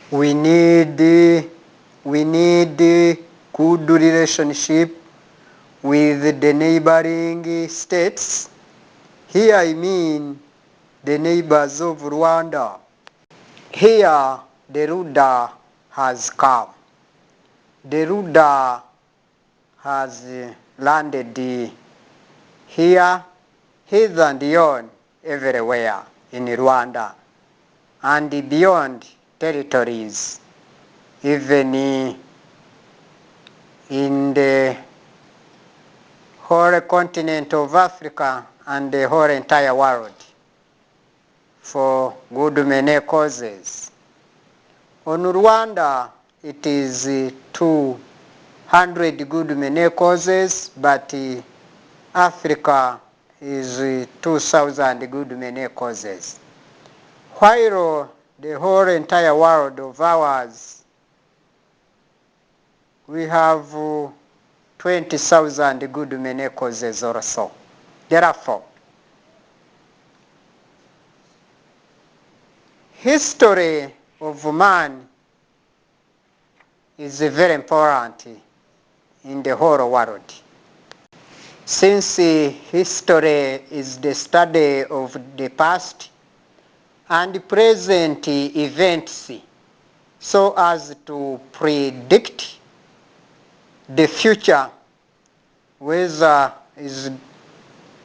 We need good relationship with the neighboring states. Here I mean the neighbors of Rwanda. Here the ruler has come. The ruler has landed here, hither and beyond, everywhere in Rwanda, and beyond territories, even in the whole continent of Africa and the whole entire world, for good many causes. On Rwanda, it is 200 good many causes, but Africa is 2,000 good many causes. While the whole entire world of ours, we have 20,000 good many causes or so. Therefore, history of man is very important in the whole world. Since history is the study of the past and present events so as to predict the future, whether is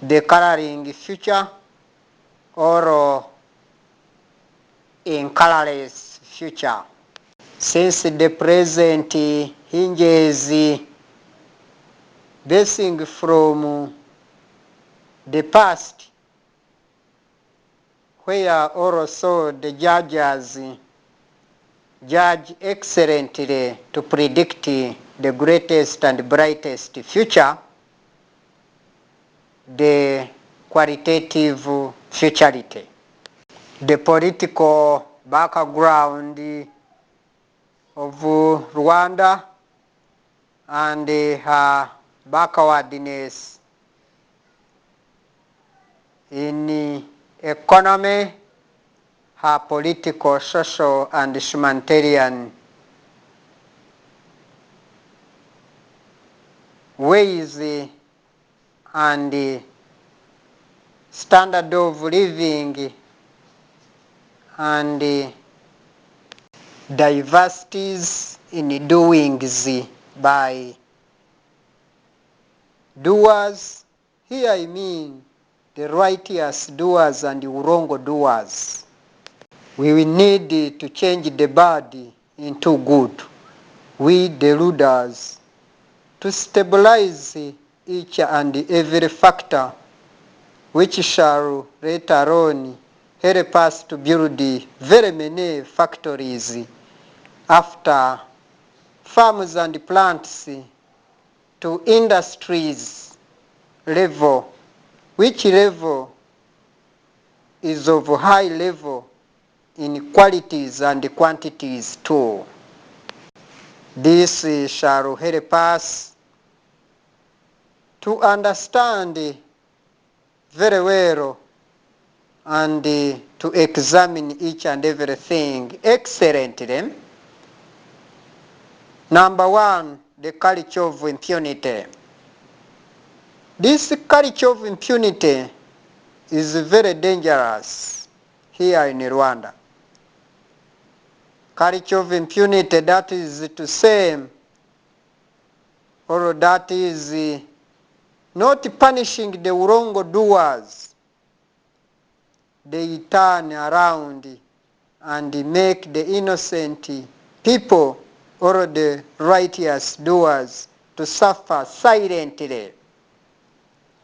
the coloring future or in colorless future. Since the present hinges basing from the past, where also the judges judge excellently to predict the greatest and brightest future, the qualitative futurity. The political background of Rwanda and her backwardness in economy, her political, social, and humanitarian ways and standard of living and diversities in doings by doers. Here I mean the righteous doers and the wrong doers. We will need to change the bad into good. We, the rulers, to stabilize each and every factor which shall later on help us to build very many factories after farms and plants to industries level, which level is of high level in qualities and quantities too. This shall help us to understand very well and to examine each and everything excellently. Number one, the culture of impunity. This culture of impunity is very dangerous here in Rwanda. Culture of impunity, that is to say, or that is not punishing the wrongdoers. They turn around and make the innocent people or the righteous doers to suffer silently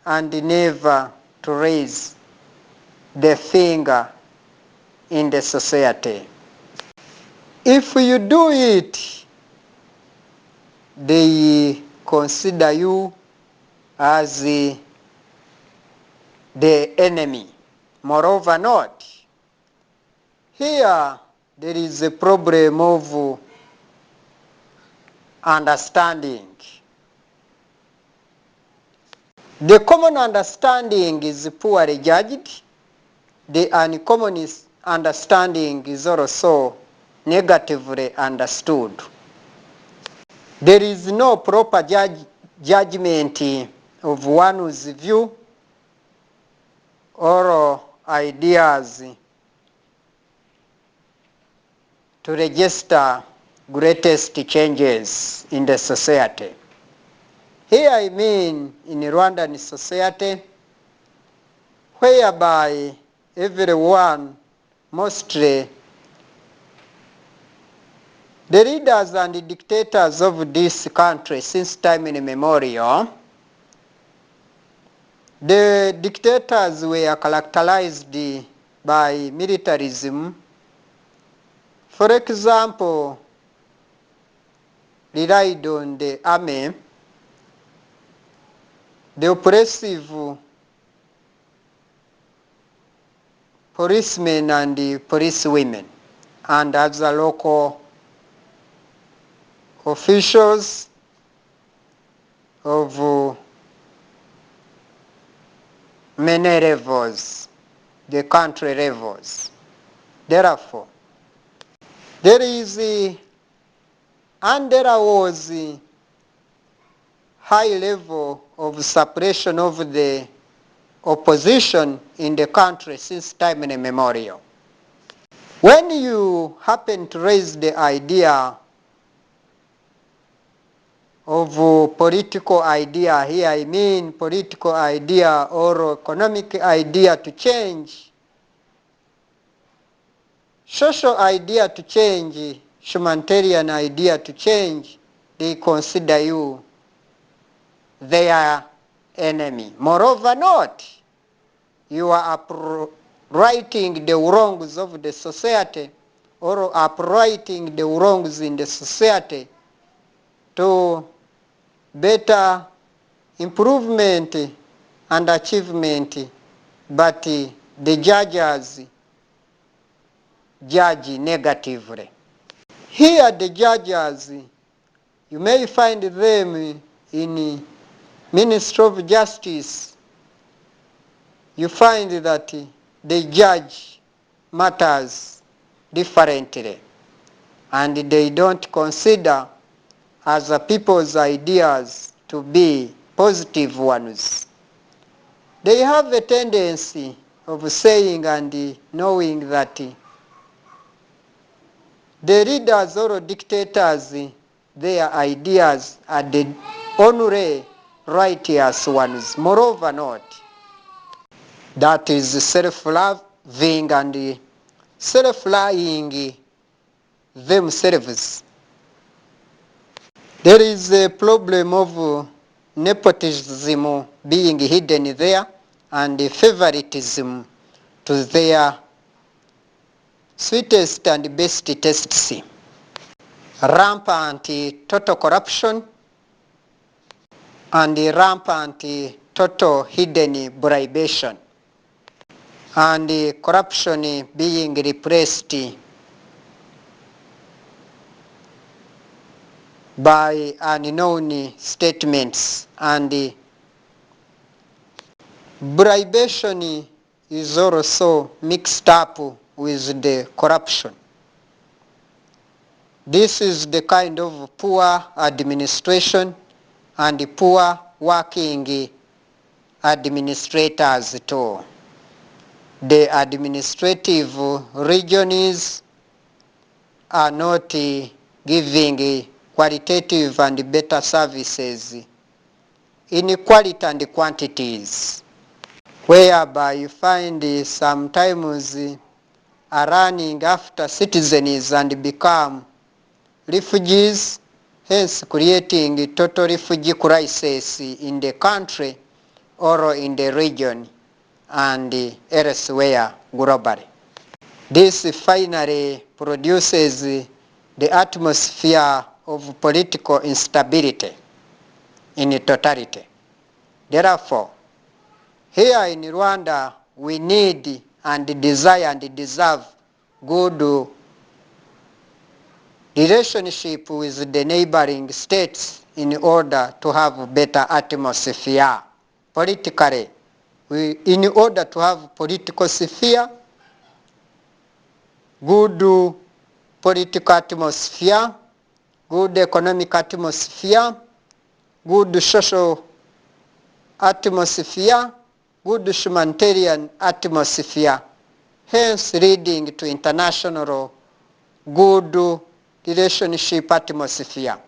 and never to raise the finger in the society. If you do it, they consider you as the enemy. Moreover not, here there is a problem of understanding. The common understanding is poorly judged. The uncommon understanding is also negatively understood. There is no proper judgment of one's view or ideas to register greatest changes in the society. Here I mean in Rwandan society, whereby everyone, mostly the leaders and the dictators of this country since time immemorial, the dictators were characterized by militarism. For example, relied on the army, the oppressive policemen and the policewomen, and as a local officials of many levels, the country levels. Therefore, there was high level of suppression of the opposition in the country since time immemorial. When you happen to raise the idea of political idea, here I mean political idea or economic idea to change, social idea to change, humanitarian idea to change, they consider you their enemy. Moreover not, you are uprighting the wrongs of the society or uprighting the wrongs in the society to better improvement and achievement, but the judges judge negatively. Here the judges, you may find them in Ministry of Justice. You find that they judge matters differently, and they don't consider as a people's ideas to be positive ones. They have a tendency of saying and knowing that the leaders or dictators, their ideas are the only righteous ones. Moreover not, that is self-loving and self-lying themselves. There is a problem of nepotism being hidden there and favoritism to their sweetest and best tastes. Rampant total corruption and rampant total hidden bribation, and corruption being replaced by unknown statements, and bribation is also mixed up with the corruption. This is the kind of poor administration and poor working administrators too. The administrative regions are not giving qualitative and better services in quality and quantities, whereby you find sometimes are running after citizens and become refugees, hence creating a total refugee crisis in the country or in the region and elsewhere globally. This finally produces the atmosphere of political instability in totality. Therefore, here in Rwanda, we need and desire and deserve good relationship with the neighboring states in order to have better atmosphere politically. In order to have political sphere, good political atmosphere, good economic atmosphere, good social atmosphere, good humanitarian atmosphere, hence leading to international good relationship atmosphere,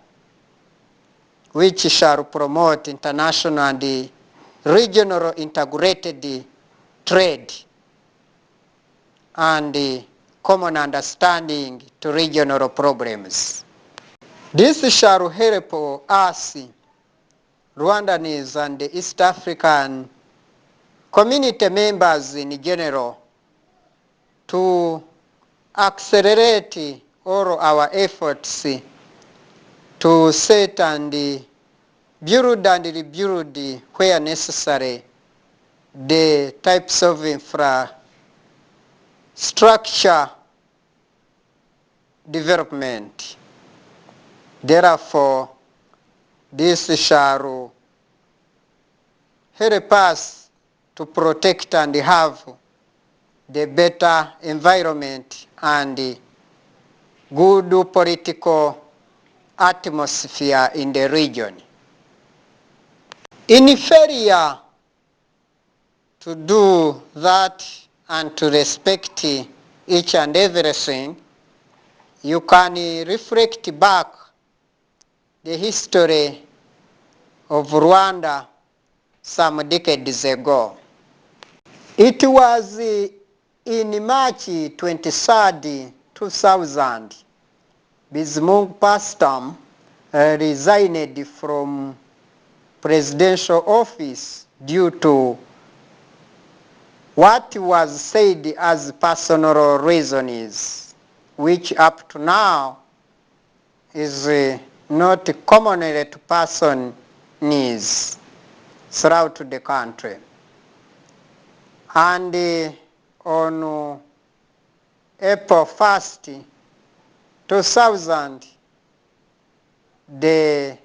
which shall promote international and regional integrated trade and common understanding to regional problems. This shall help us, Rwandans and East African community members in general, to accelerate all our efforts to set and build and rebuild where necessary the types of infrastructure development. Therefore, this shall help us to protect and have the better environment and good political atmosphere in the region. In failure to do that and to respect each and everything, you can reflect back the history of Rwanda some decades ago. It was in March 23rd, 2000, Bizimungu Pastor resigned from presidential office due to what was said as personal reasons, which up to now is not commonly to person needs throughout the country. And on April 1st, 2000, the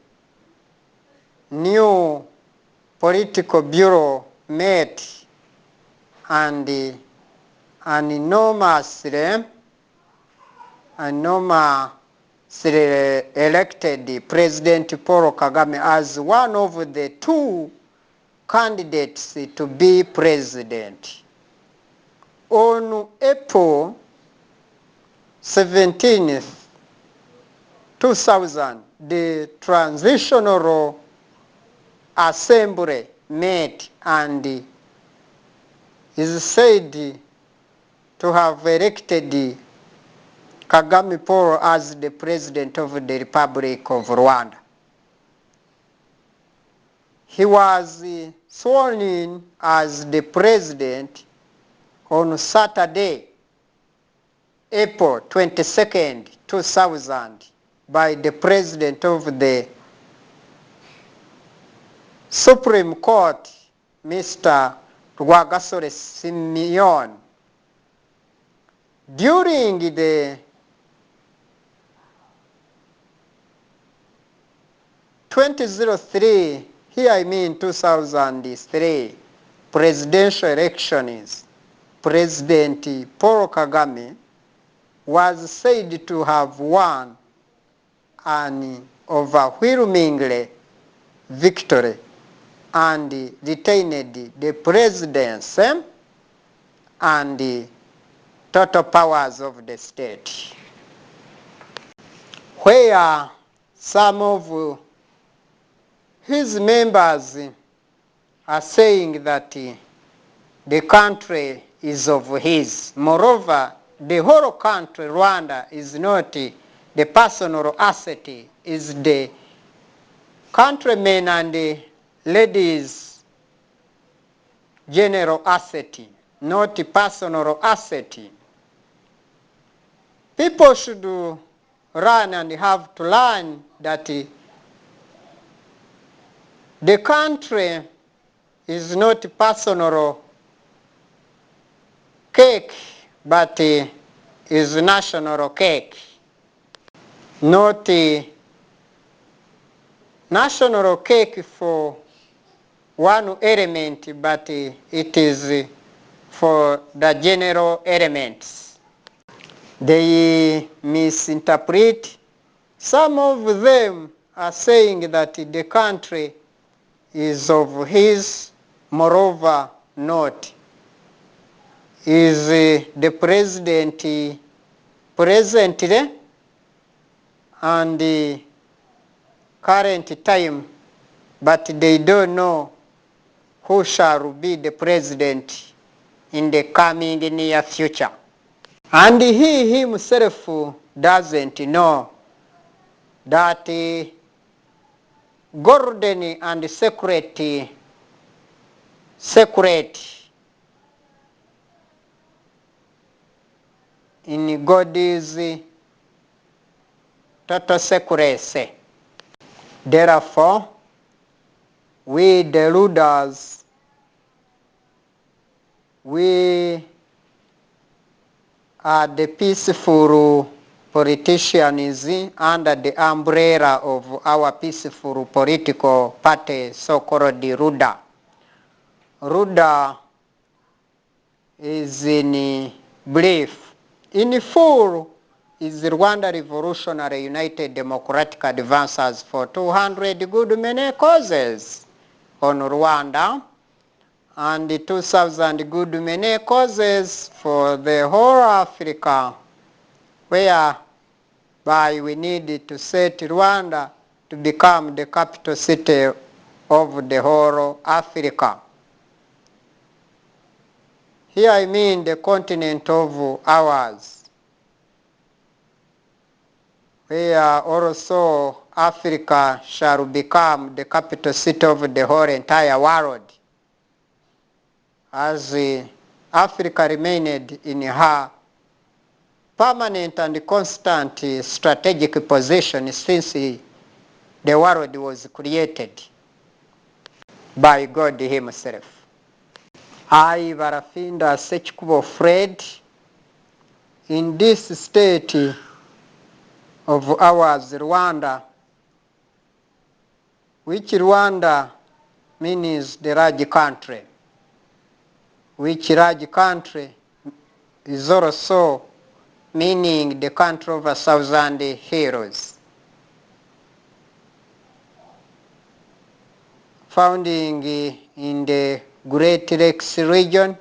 new political bureau met and enormously elected President Paul Kagame as one of the two candidates to be president. On April 17th, 2000, the Transitional Assembly met and is said to have elected Kagame Paul as the President of the Republic of Rwanda. He was sworn in as the President on Saturday, April 22nd, 2000, by the President of the Supreme Court, Mr. Rwagasore Simeon. During the 2003, here I mean 2003, presidential elections, President Paul Kagame was said to have won an overwhelmingly victory and retained the presidency and the total powers of the state. Where some of his members are saying that the country is of his. Moreover, the whole country, Rwanda, is not the personal asset, is the countrymen and the ladies' general asset, not personal asset. People should learn and have to learn that the country is not personal cake, but is national cake. Not national cake for one element, but it is for the general elements. They misinterpret. Some of them are saying that the country is of his, moreover not. Is the president presently and the current time, but they don't know who shall be the president in the coming near future. And he himself doesn't know that golden and secret in God's total secrecy. Therefore, we the rulers, we are the peaceful politicians under the umbrella of our peaceful political party, so-called RUDA. RUDA is in brief. In full is Rwanda Revolutionary United Democratic Advances for 200 good many causes on Rwanda, and 2,000 good many causes for the whole Africa, whereby we need to set Rwanda to become the capital city of the whole Africa. Here I mean the continent of ours, where also Africa shall become the capital city of the whole entire world, as Africa remained in her permanent and constant strategic position since the world was created by God himself. I, Barafinda Sechikubo Fred, in this state of ours, Rwanda, which Rwanda means the large country, which large country is also meaning the country of 1,000 heroes, founding in the Great Lakes region,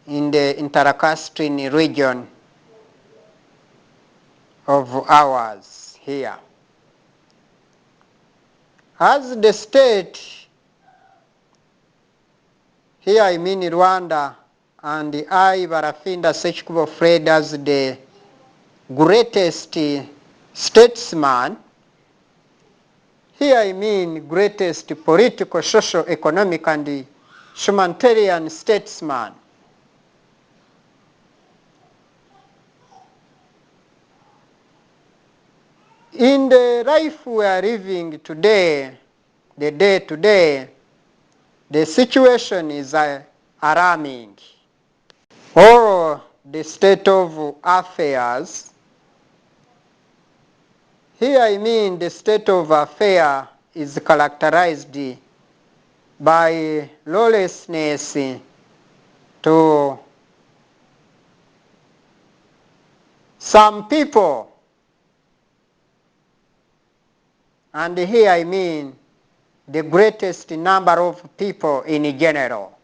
in the Intercastrian region of ours here. As the state, here I mean Rwanda, and I, Barafinda Sechikubo Fred, as the greatest statesman, here I mean greatest political, social, economic, and humanitarian statesman. In the life we are living today, the day to day, the situation is alarming. Or the state of affairs, here I mean the state of affairs is characterized by lawlessness to some people. And here I mean the greatest number of people in general,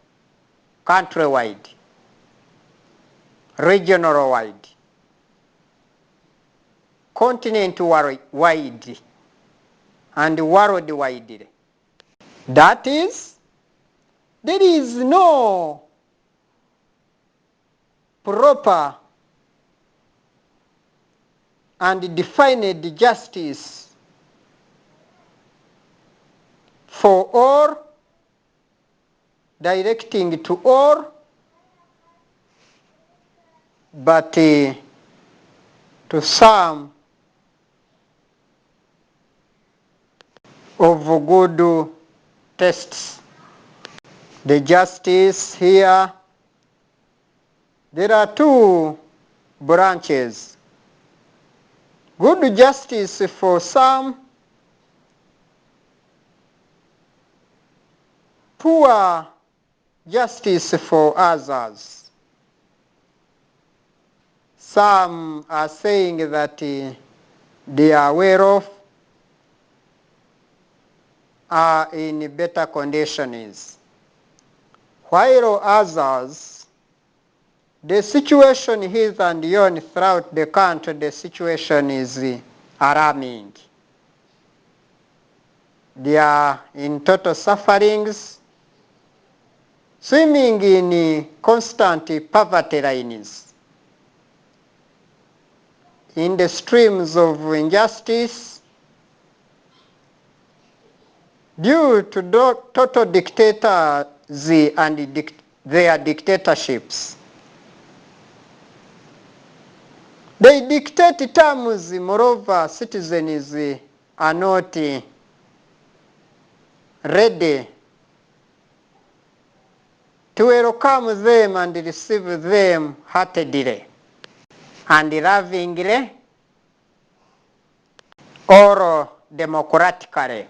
countrywide, regional-wide, continent-wide, and worldwide. That is, there is no proper and defined justice for all, directing to all, but to some of good tastes. The justice here, there are two branches. Good justice for some, poor justice for others. Some are saying that they are well off, are in better conditions, while others, the situation here and yon throughout the country, the situation is alarming. They are in total sufferings, swimming in constant poverty lines, in the streams of injustice, due to total dictators and their dictatorships. They dictate terms, moreover, citizens are not ready to welcome them and receive them heartedly and lovingly or democratically.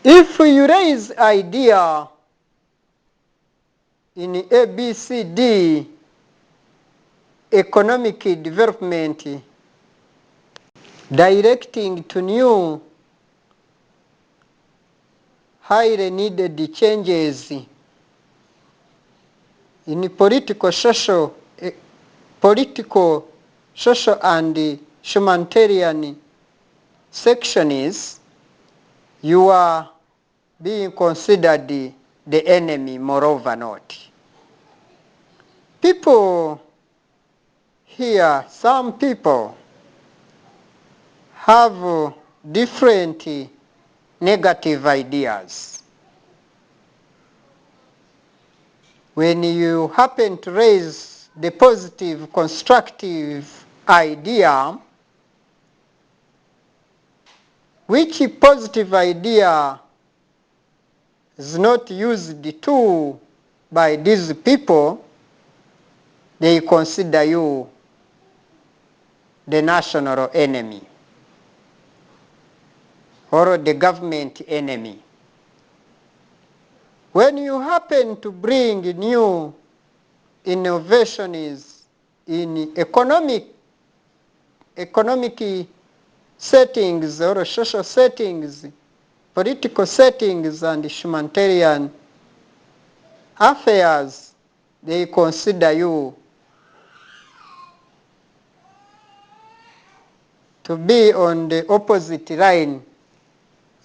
If you raise idea in ABCD economic development, directing to new highly needed changes in political, social and humanitarian sections, you are being considered the enemy, moreover not. People here, some people have different negative ideas. When you happen to raise the positive, constructive idea, which positive idea is not used to by these people, they consider you the national enemy or the government enemy. When you happen to bring new innovations in economic settings or social settings, political settings and humanitarian affairs, they consider you to be on the opposite line,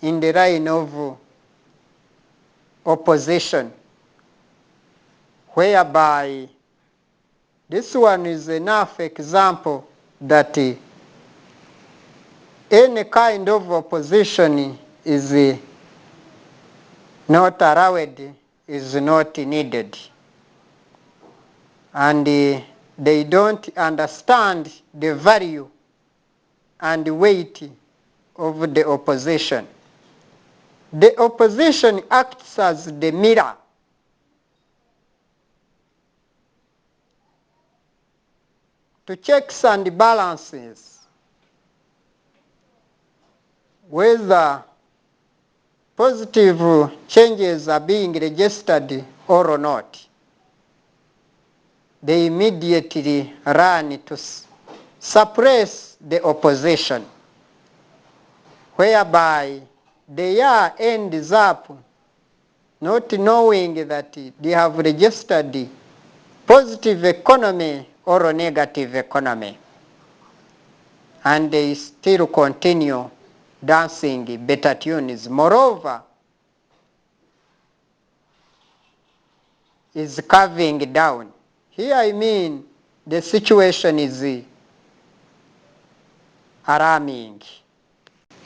in the line of opposition, whereby this one is enough example that any kind of opposition is not allowed, is not needed. And they don't understand the value and weight of the opposition. The opposition acts as the mirror to checks and balances whether positive changes are being registered or not. They immediately run to suppress the opposition, whereby the year ends up not knowing that they have registered positive economy or negative economy, and they still continue dancing better tunes. Moreover, is curving down. Here I mean the situation is alarming.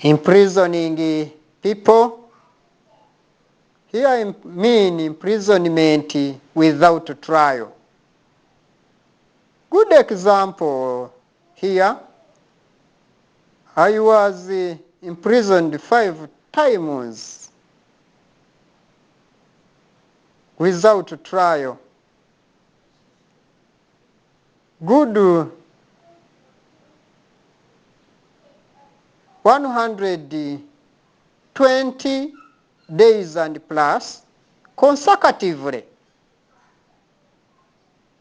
Imprisoning people. Here I mean imprisonment without trial. Good example here. I was imprisoned 5 times without trial. Good 120 days and plus consecutively.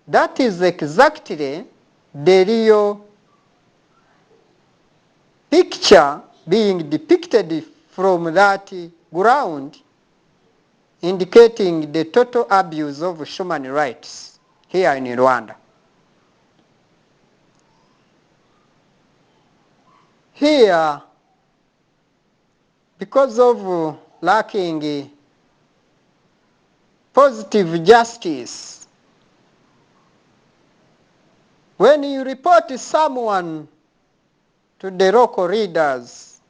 That is exactly the real picture being depicted from that ground, indicating the total abuse of human rights here in Rwanda. Here, because of lacking positive justice, when you report someone to the local leaders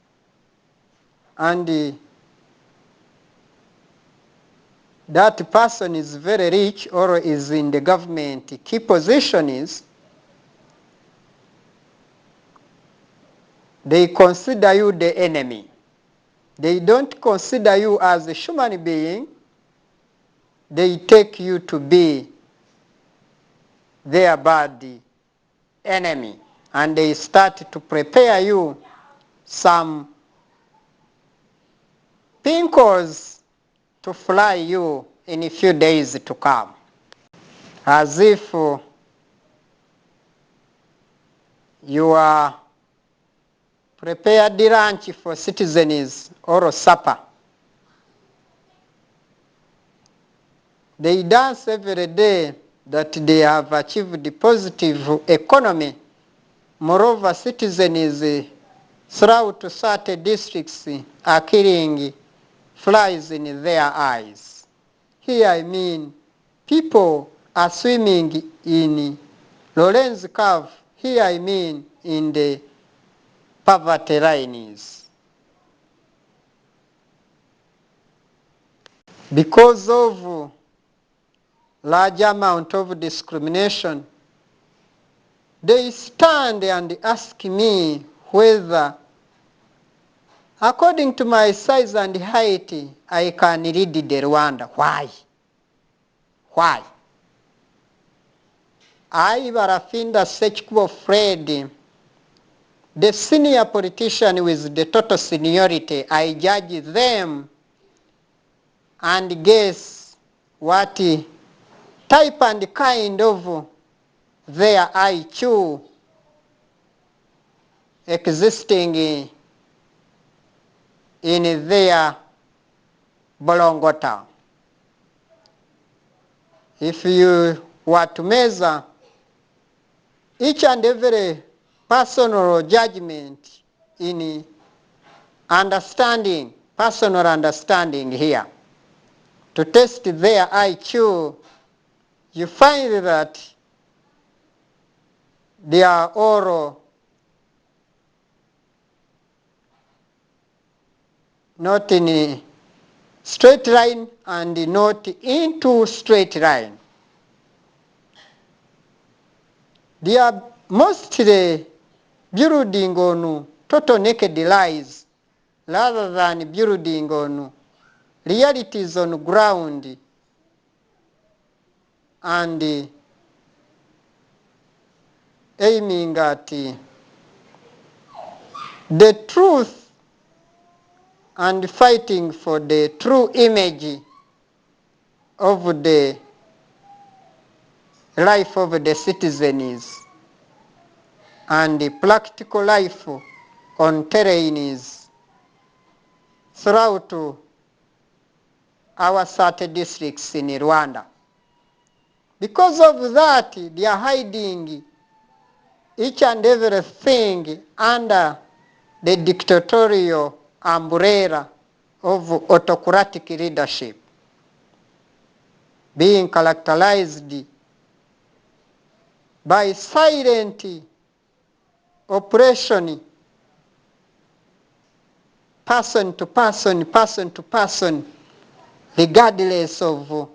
and that person is very rich or is in the government key positions, they consider you the enemy. They don't consider you as a human being. They take you to be their bad enemy. And they start to prepare you some pinkos to fly you in a few days to come. As if you are prepared lunch for citizens or supper. They dance every day that they have achieved positive economy. Moreover, citizens throughout certain districts are killing flies in their eyes. Here I mean people are swimming in Lorentz curve. Here I mean in the poverty lines. Because of large amount of discrimination, they stand and ask me whether, according to my size and height, I can lead the Rwanda. Why? Why? I, Barafinda Sechkubo Fred, the senior politician with the total seniority, I judge them and guess what type and kind of their IQ existing in their Bolongo town. If you were to measure each and every personal judgment in understanding, personal understanding here, to test their IQ, you find that they are all not in a straight line and not into straight line. They are mostly building on total naked lies rather than building on realities on ground and aiming at the truth and fighting for the true image of the life of the citizens and the practical life on terrains throughout our certain districts in Rwanda. Because of that, they are hiding each and everything under the dictatorial umbrella of autocratic leadership, being characterized by silent oppression, person to person, regardless of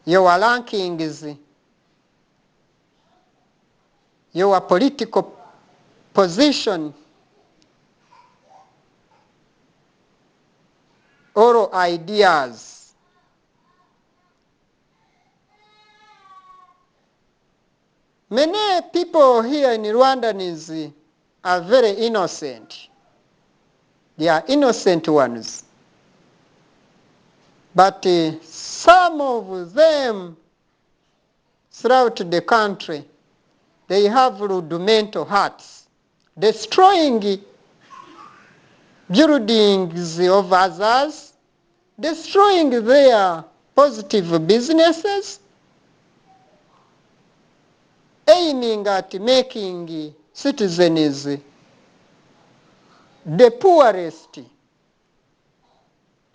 your rankings, your political position, or ideas. Many people here in Rwanda are very innocent. They are innocent ones. But some of them throughout the country, they have rudimental hearts, destroying buildings of others, destroying their positive businesses, aiming at making citizens the poorest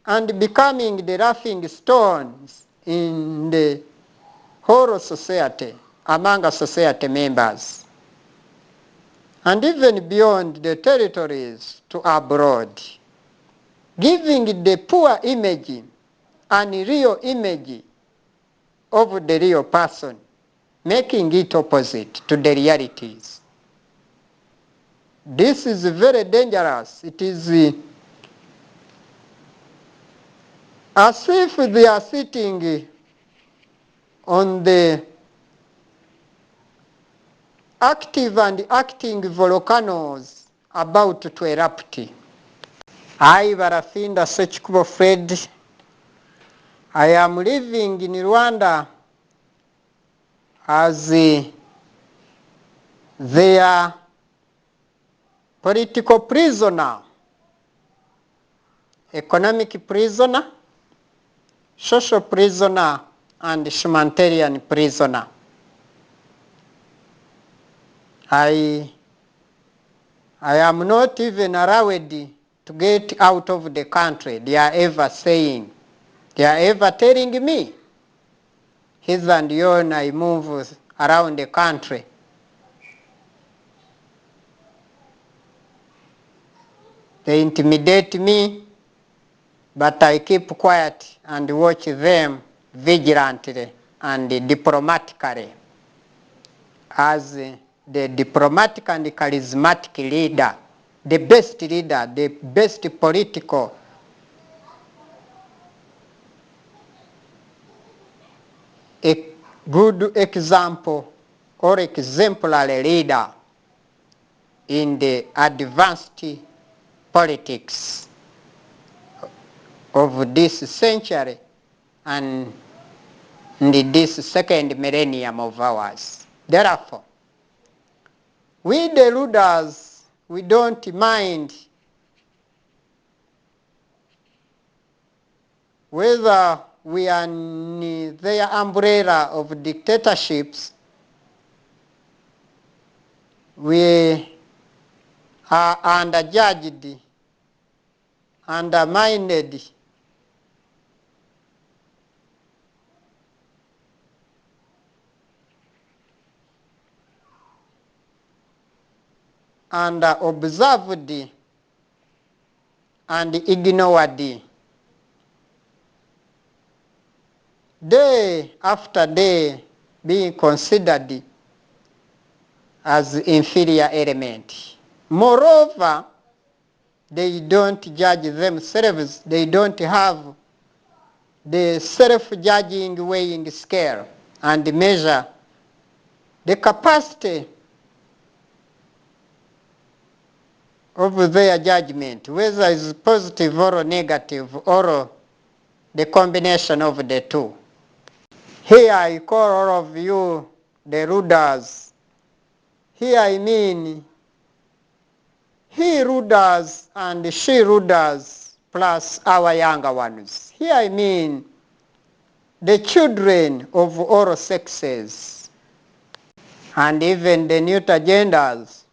and becoming the laughing stones in the whole society, among society members, and even beyond the territories to abroad, giving the poor image and real image of the real person, making it opposite to the realities. This is very dangerous. It is as if they are sitting on the active and acting volcanoes about to erupt. I, Barafinda Sechikubo Fred, I am living in Rwanda as their political prisoner, economic prisoner, social prisoner, and humanitarian prisoner. I am not even allowed to get out of the country. They are ever saying, they are ever telling me, his and yon, I move around the country. They intimidate me, but I keep quiet and watch them vigilantly and diplomatically as the diplomatic and charismatic leader, the best leader, the best political a good example or exemplary leader in the advanced politics of this century and this second millennium of ours. Therefore, we the rulers, we don't mind whether we are in their umbrella of dictatorships. We are underjudged, undermined, and observed and ignored day after day, being considered as inferior element. Moreover, they don't judge themselves. They don't have the self-judging weighing scale and measure the capacity of their judgment, whether it's positive or negative or the combination of the two. Here I call all of you the rulers. Here I mean he rulers and she rulers plus our younger ones. Here I mean the children of all sexes and even the neuter genders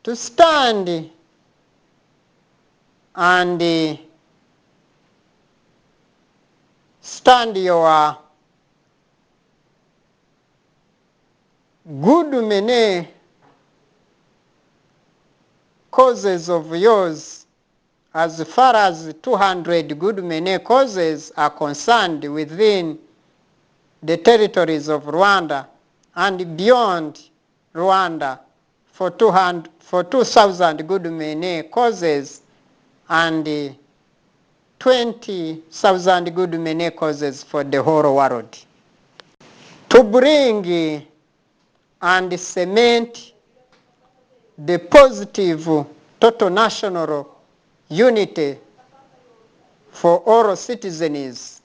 to stand and stand your good many causes of yours, as far as 200 good many causes are concerned within the territories of Rwanda and beyond Rwanda for 2,000 good many causes and 20,000 good many causes for the whole world. To bring and cement the positive total national unity for all citizens,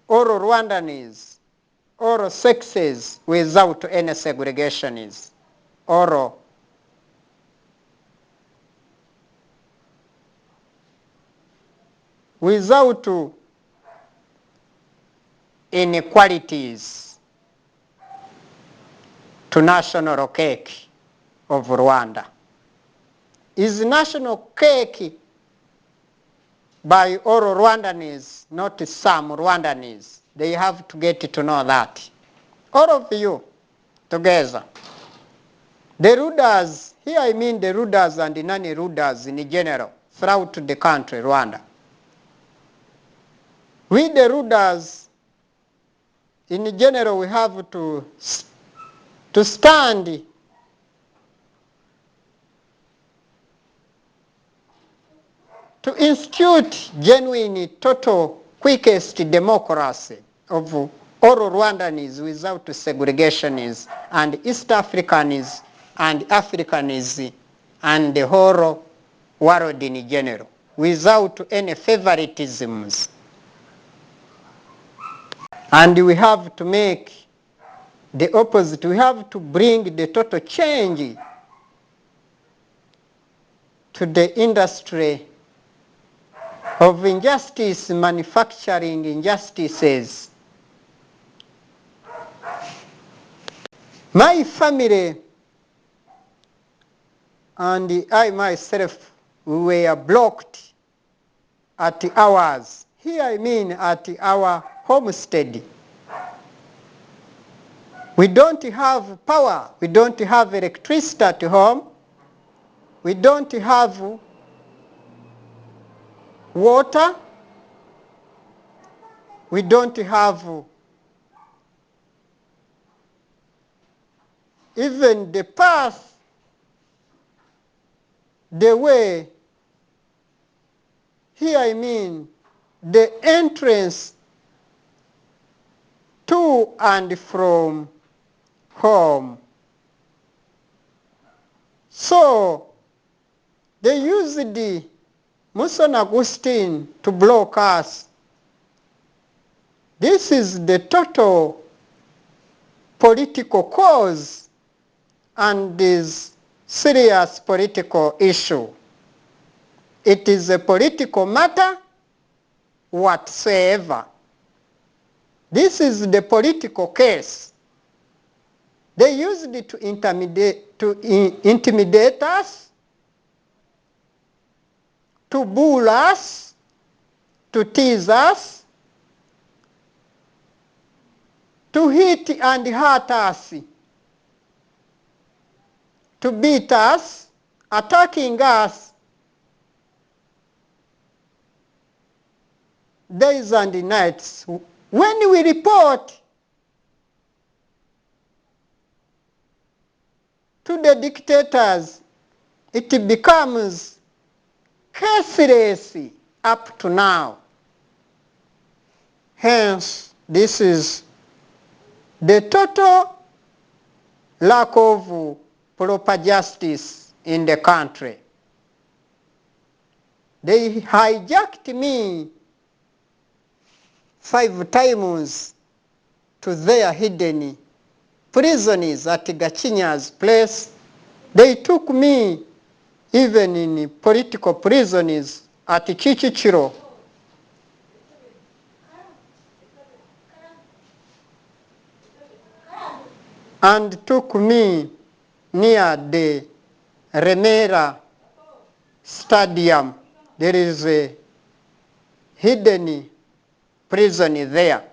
all Rwandans, all sexes without any segregations, or without inequalities to national cake of Rwanda. Is national cake by all Rwandans, not some Rwandans. They have to get to know that. All of you together. The rulers, here I mean the rulers and the non-rulers in general, throughout the country, Rwanda. We the rulers, in general, we have to stand to institute genuine, total, quickest democracy of all Rwandans without segregations, and East Africans and Africans and the whole world in general, without any favoritisms. And we have to make the opposite. We have to bring the total change to the industry of injustice, manufacturing injustices. My family and I myself, we were blocked at ours. Here I mean at our homestead. We don't have power. We don't have electricity at home. We don't have water. We don't have even the path, the way. Here I mean the entrance to and from home. So they used the Musa and Augustine to block us. This is the total political cause and this serious political issue. It is a political matter whatsoever. This is the political case. They used it to intimidate us, to bull us, to tease us, to hit and hurt us, to beat us, attacking us days and nights. When we report to the dictators, it becomes caseless up to now. Hence, this is the total lack of proper justice in the country. They hijacked me 5 times to their hidden prisons at Gachinya's place. They took me even in political prisons at Chichichiro. And took me near the Remera Stadium. There is a hidden prison there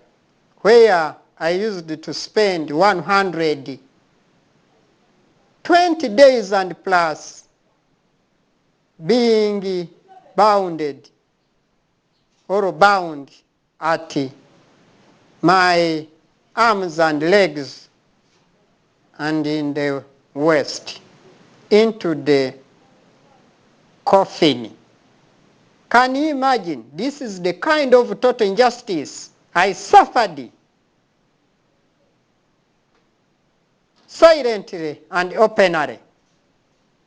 where I used to spend 120 days and plus being bounded or bound at my arms and legs and in the west into the coffin. Can you imagine? This is the kind of total injustice I suffered silently and openly.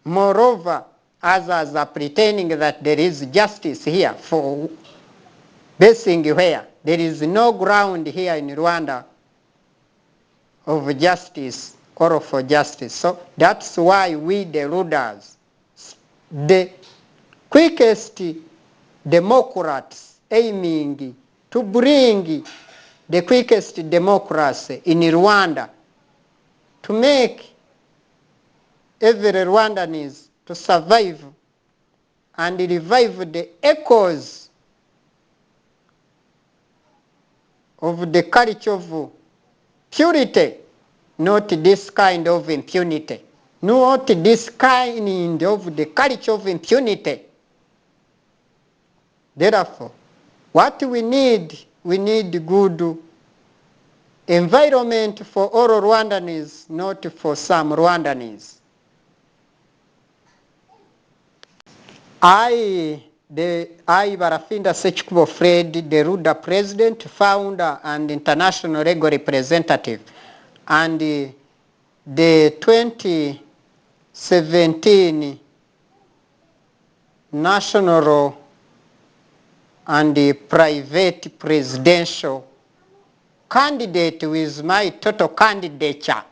Moreover, others are pretending that there is justice here for basing where there is no ground here in Rwanda of justice or for justice. So that's why we, the rulers, the quickest democrats, aiming to bring the quickest democracy in Rwanda, to make every Rwandan to survive and revive the echoes of the culture of purity, not this kind of impunity. Not this kind of the culture of impunity. Therefore, what we need good environment for all Rwandans, not for some Rwandans. I, Barafinda Ssekikubo Fred, the Ruda President, founder and international legal representative, and the 2017 national and the private presidential candidate with my total candidature.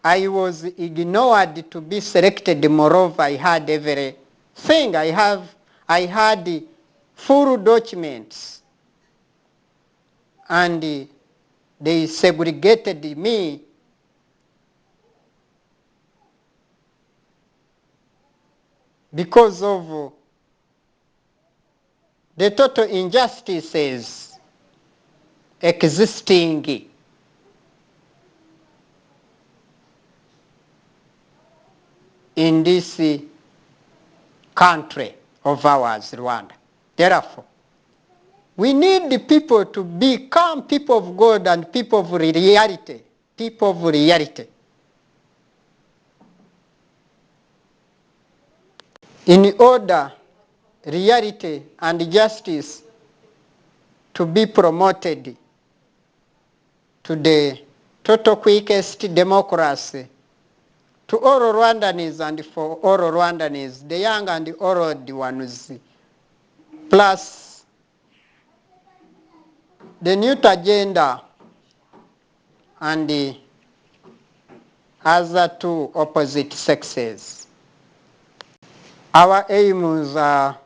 I was ignored to be selected. Moreover, I had everything. I had full documents, and they segregated me because of the total injustices existing in this country of ours, Rwanda. Therefore, we need the people to become people of God and people of reality. People of reality. In order reality and justice to be promoted to the total quickest democracy to all Rwandans and for all Rwandans, the young and the old ones, plus the new agenda and the other two opposite sexes. Our aims are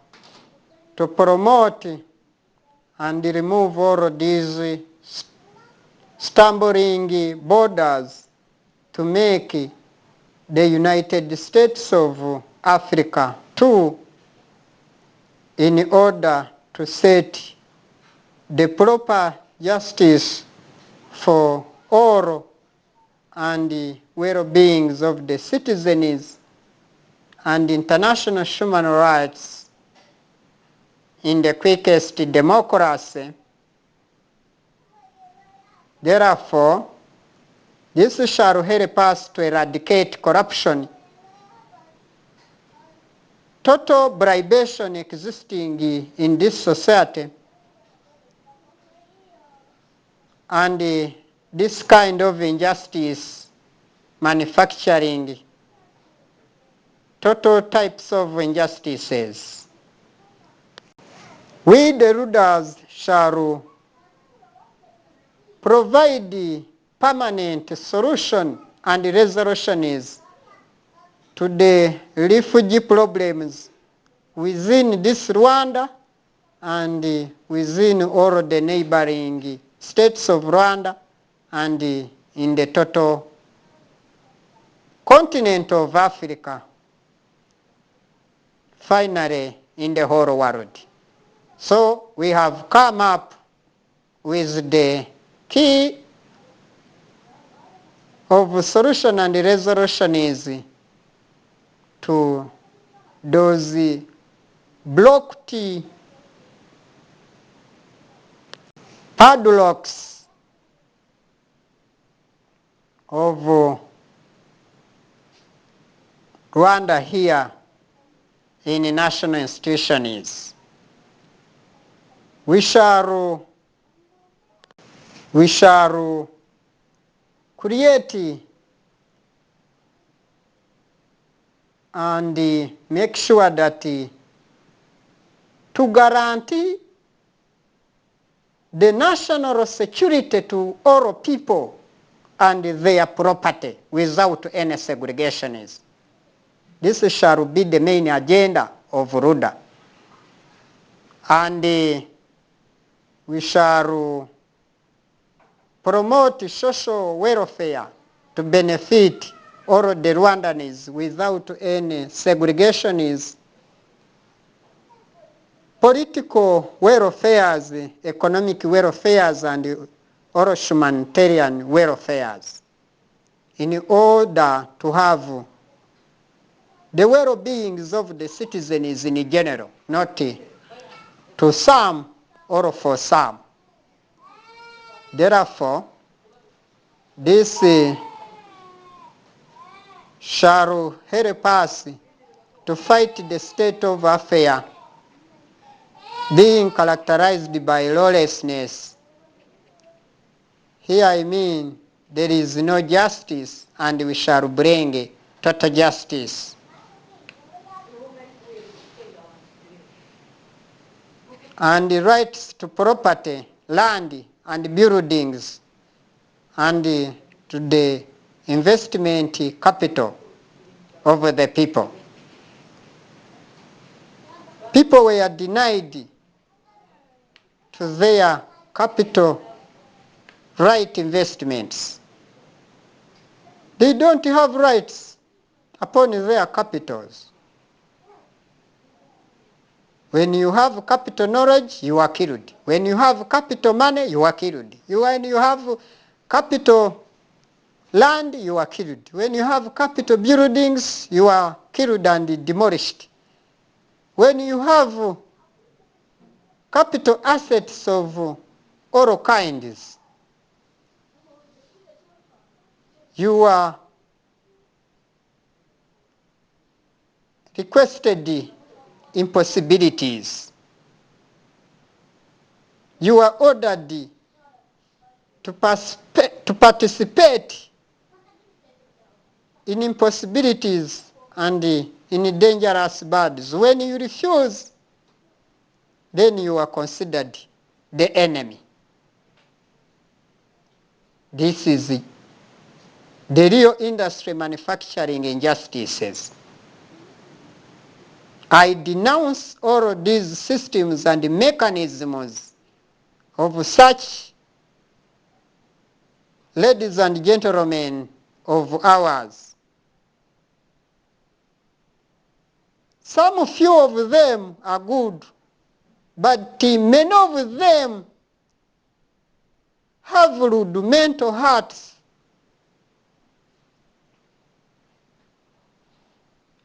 to promote and remove all these stumbling borders to make the United States of Africa too, in order to set the proper justice for all and the well-beings of the citizens and international human rights in the quickest democracy. Therefore, this shall help us to eradicate corruption, total bribation existing in this society, and this kind of injustice manufacturing total types of injustices. We, the rulers, shall provide permanent solution and resolutions to the refugee problems within this Rwanda and within all the neighboring states of Rwanda and in the total continent of Africa, finally in the whole world. So we have come up with the key of solution and resolution is to those blocked padlocks of Rwanda here in national institutions. We shall create and make sure that to guarantee the national security to all people and their property without any segregations. This shall be the main agenda of RWANDA. And we shall promote social welfare to benefit all the Rwandans without any segregations, political welfares, economic welfares, and all humanitarian welfares, in order to have the well-beings of the citizens in general, not to some or for some. Therefore, this shall help us to fight the state of affairs being characterized by lawlessness. Here I mean there is no justice, and we shall bring total justice. And the rights to property, land, and buildings, and to the investment capital of the people. People were denied to their capital right investments. They don't have rights upon their capitals. When you have capital knowledge, you are killed. When you have capital money, you are killed. When you have capital land, you are killed. When you have capital buildings, you are killed and demolished. When you have capital assets of all kinds, you are requested impossibilities. You are ordered to participate in impossibilities and in dangerous birds. When you refuse, then you are considered the enemy. This is the real industry manufacturing injustices. I denounce all of these systems and mechanisms of such, ladies and gentlemen of ours. Some few of them are good, but many of them have rudimental hearts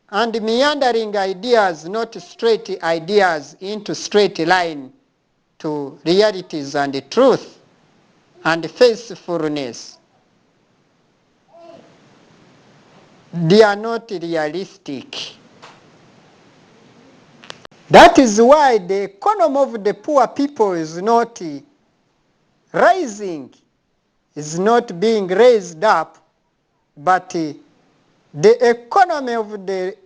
and meandering ideas, not straight ideas into straight line to realities and truth and faithfulness. They are not realistic. That is why the economy of the poor people is not rising, is not being raised up, but the economy of the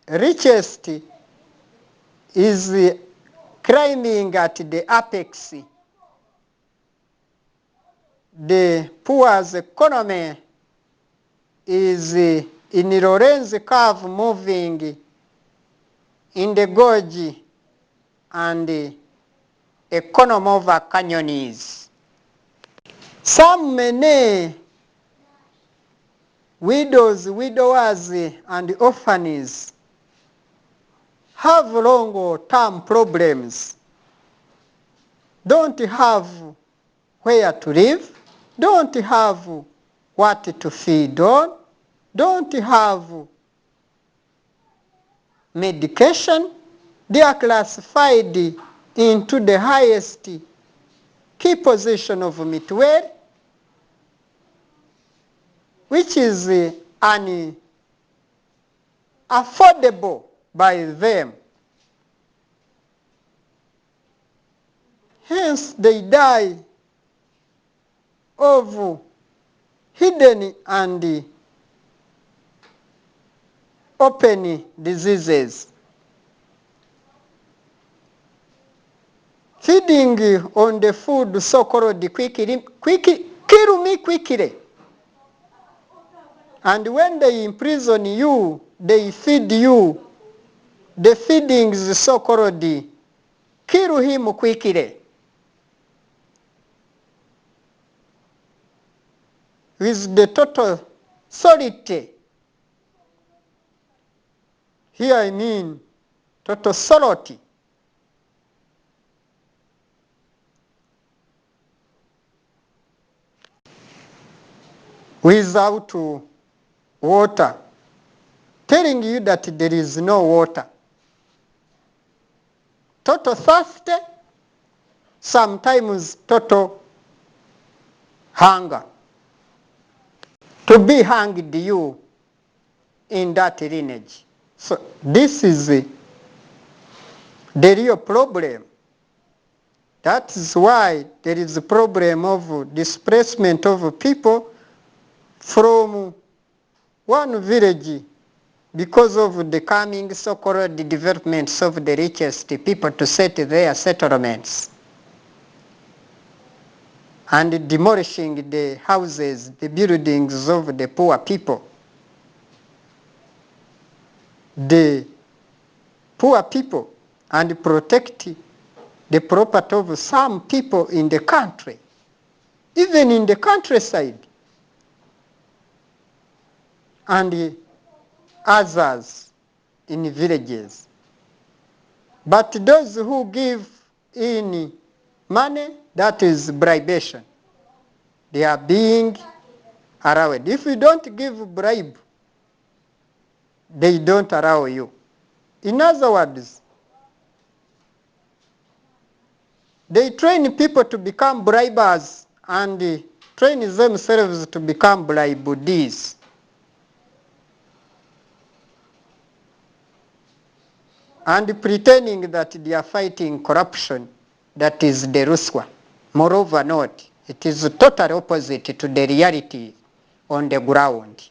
richest is climbing at the apex. The poor's economy is in Lorenz curve, moving in the gorge and the economy of a canyon is. Some many widows, widowers, and orphans have long-term problems, don't have where to live, don't have what to feed on, don't have medication. They are classified into the highest key position of mutual, which is unaffordable by them. Hence they die of hidden and open diseases. Feeding on the food so-called kill me quickly. And when they imprison you, they feed you. The feeding is so-called kill him quickly. With the total solidity. Here I mean total solidity. Without water, telling you that there is no water. Total thirst, sometimes total hunger. To be hanged you in that lineage. So this is the real problem. That is why there is a problem of displacement of people from one village because of the coming so-called developments of the richest people to set their settlements and demolishing the houses, the buildings of the poor people. The poor people and protect the property of some people in the country, even in the countryside, and others in villages. But those who give in money, that is bribation. They are being allowed. If you don't give bribe, they don't allow you. In other words, they train people to become bribers and train themselves to become bribees. And pretending that they are fighting corruption, that is the Ruswa. Moreover not, it is totally opposite to the reality on the ground.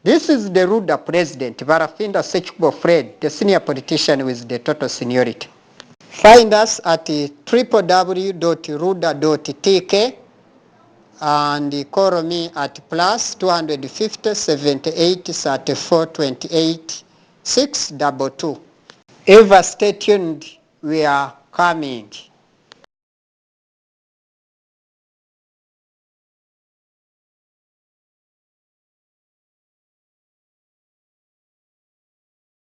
This is the Ruda president, Barafinda Sechkubo Fred, the senior politician with the total seniority. Find us at www.ruda.tk and call me at +250 78 34 28 622. Ever stay tuned, we are coming.